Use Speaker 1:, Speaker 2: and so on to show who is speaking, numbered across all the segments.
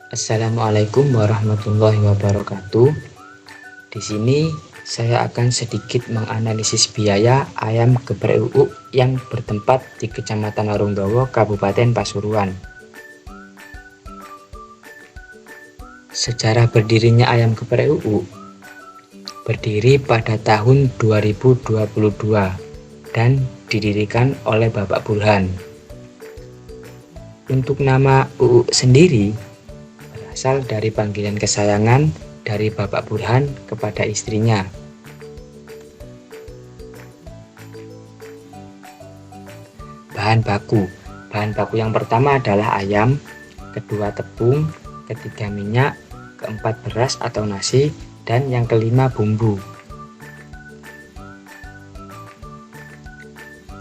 Speaker 1: Assalamualaikum warahmatullahi wabarakatuh. Di sini saya akan sedikit menganalisis biaya ayam geprek UU yang bertempat di Kecamatan Warungdowo, Kabupaten Pasuruan. Sejarah berdirinya ayam geprek UU berdiri pada tahun 2022 dan didirikan oleh Bapak Burhan. Untuk nama UU sendiri berasal dari panggilan kesayangan dari Bapak Burhan kepada istrinya. Bahan baku yang pertama adalah ayam, kedua tepung, ketiga minyak, keempat beras atau nasi, dan yang kelima bumbu.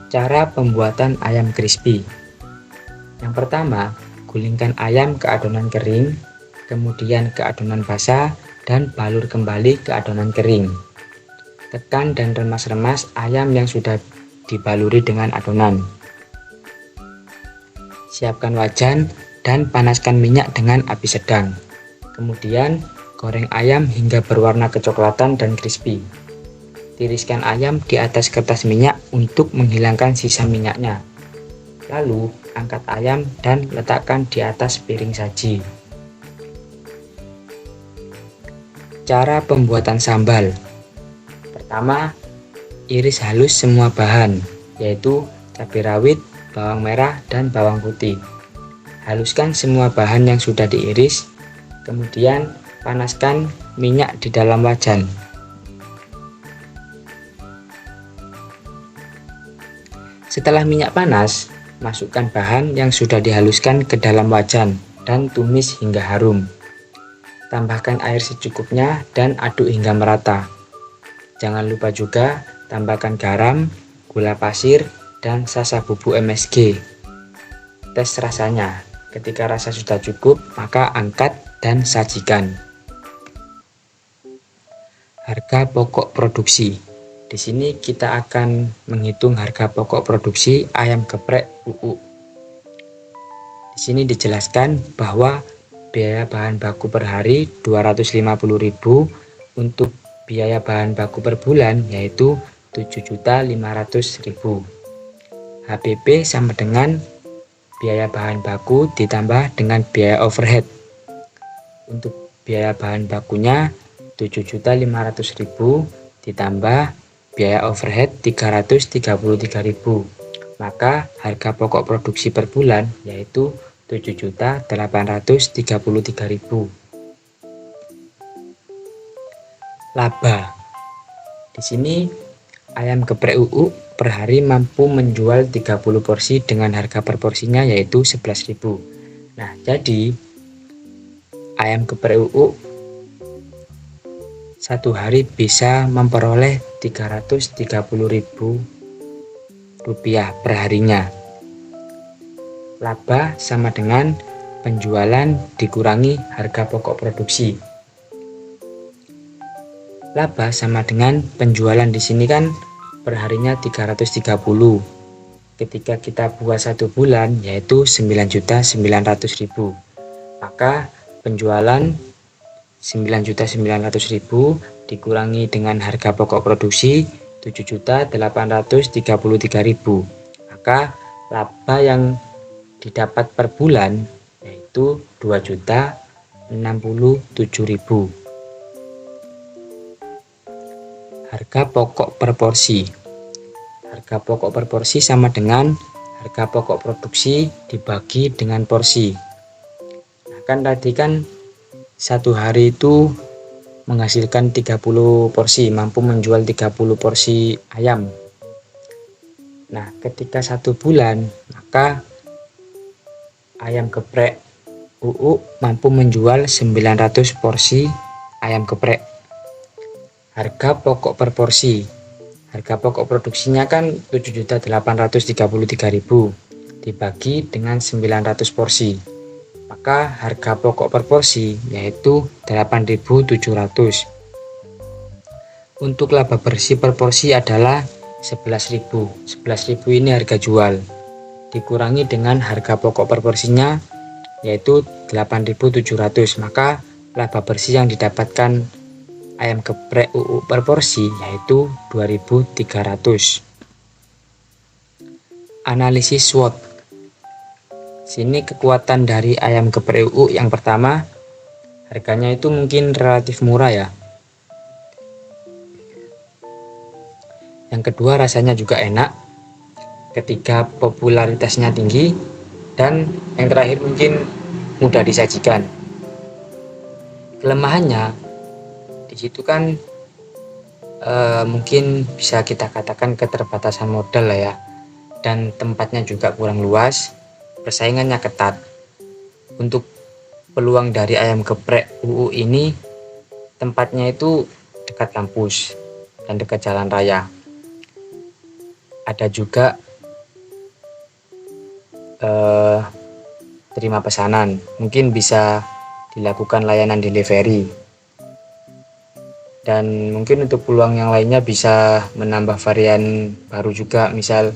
Speaker 1: Cara pembuatan ayam crispy. Yang pertama, gulingkan ayam ke adonan kering, kemudian ke adonan basah, dan balur kembali ke adonan kering. Tekan dan remas-remas ayam yang sudah dibaluri dengan adonan. Siapkan wajan dan panaskan minyak dengan api sedang. Kemudian, goreng ayam hingga berwarna kecoklatan dan crispy. Tiriskan ayam di atas kertas minyak untuk menghilangkan sisa minyaknya. Lalu, angkat ayam dan letakkan di atas piring saji. Cara pembuatan sambal. Pertama, iris halus semua bahan, yaitu cabai rawit, bawang merah, dan bawang putih. Haluskan semua bahan yang sudah diiris, kemudian panaskan minyak di dalam wajan. Setelah minyak panas, masukkan bahan yang sudah dihaluskan ke dalam wajan dan tumis hingga harum. Tambahkan air secukupnya dan aduk hingga merata. Jangan lupa juga tambahkan garam, gula pasir, dan sasa bubuk MSG. Tes rasanya. Ketika rasa sudah cukup, maka angkat dan sajikan. Harga pokok produksi. Di sini kita akan menghitung harga pokok produksi ayam geprek UU. Di sini dijelaskan bahwa biaya bahan baku per hari 250.000, untuk biaya bahan baku per bulan yaitu 7.500.000. HPP sama dengan biaya bahan baku ditambah dengan biaya overhead. Untuk biaya bahan bakunya 7.500.000 ditambah biaya overhead 333.000. Maka harga pokok produksi per bulan yaitu 7.833.000. Laba. Di sini ayam geprek UU per hari mampu menjual 30 porsi dengan harga per porsinya yaitu 11.000. Nah, jadi ayam geprek UU satu hari bisa memperoleh 330.000 rupiah per harinya. Laba sama dengan penjualan dikurangi harga pokok produksi. Laba sama dengan penjualan di sini kan perharinya 330. Ketika kita buat satu bulan yaitu 9.900.000. Maka penjualan 9.900.000 dikurangi dengan harga pokok produksi 7.833.000. Maka laba yang didapat per bulan yaitu 2.067.000. Harga pokok per porsi. Harga pokok per porsi sama dengan harga pokok produksi dibagi dengan porsi. Nah, kan tadi kan satu hari itu menghasilkan 30 porsi, mampu menjual 30 porsi ayam. Nah, ketika satu bulan, maka ayam geprek UU mampu menjual 900 porsi ayam geprek. Harga pokok per porsi. Harga pokok produksinya kan 7.833.000 dibagi dengan 900 porsi. Maka harga pokok per porsi yaitu 8.700. Untuk laba bersih per porsi adalah 11.000. 11.000 ini harga jual. Dikurangi dengan harga pokok per porsinya yaitu 8.700, maka laba bersih yang didapatkan ayam geprek UU per porsi yaitu 2.300. Analisis SWOT. Sini kekuatan dari ayam geprek UU yang pertama, harganya itu mungkin relatif murah ya. Yang kedua, rasanya juga enak. Ketiga, popularitasnya tinggi. Dan yang terakhir mungkin mudah disajikan. Kelemahannya di situ kan mungkin bisa kita katakan keterbatasan modal lah ya, dan tempatnya juga kurang luas, persaingannya ketat. Untuk peluang dari ayam geprek UU ini, tempatnya itu dekat kampus dan dekat jalan raya. Ada juga terima pesanan, mungkin bisa dilakukan layanan delivery. Dan mungkin untuk peluang yang lainnya bisa menambah varian baru juga, misal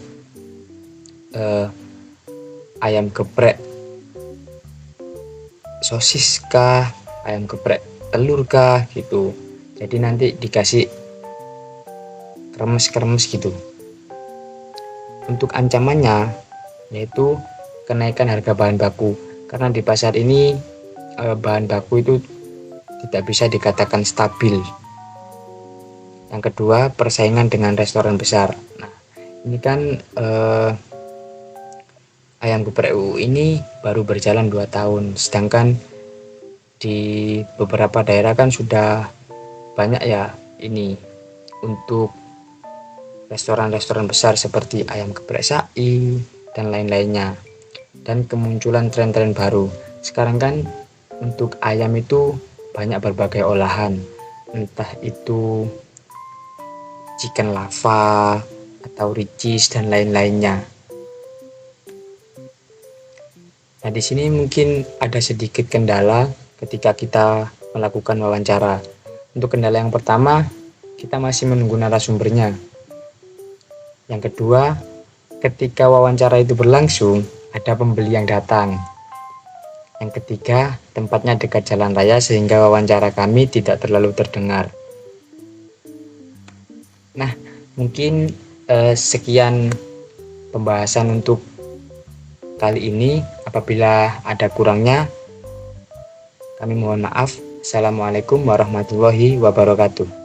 Speaker 1: ayam geprek sosis kah, ayam geprek telur kah gitu. Jadi nanti dikasih kremes-kremes gitu. Untuk ancamannya yaitu kenaikan harga bahan baku, karena di pasar ini bahan baku itu tidak bisa dikatakan stabil. Yang kedua, persaingan dengan restoran besar. Nah, ini kan ayam geprek UU ini baru berjalan 2 tahun, sedangkan di beberapa daerah kan sudah banyak ya ini untuk restoran-restoran besar seperti ayam geprek Sai dan lain-lainnya, dan kemunculan tren-tren baru. Sekarang kan untuk ayam itu banyak berbagai olahan, entah itu chicken lava atau ricis dan lain-lainnya. Nah, di sini mungkin ada sedikit kendala ketika kita melakukan wawancara. Untuk kendala yang pertama, kita masih menunggu narasumbernya. Yang kedua, ketika wawancara itu berlangsung, ada pembeli yang datang. Yang ketiga, tempatnya dekat jalan raya sehingga wawancara kami tidak terlalu terdengar. Nah, mungkin sekian pembahasan untuk kali ini. Apabila ada kurangnya, kami mohon maaf. Assalamualaikum warahmatullahi wabarakatuh.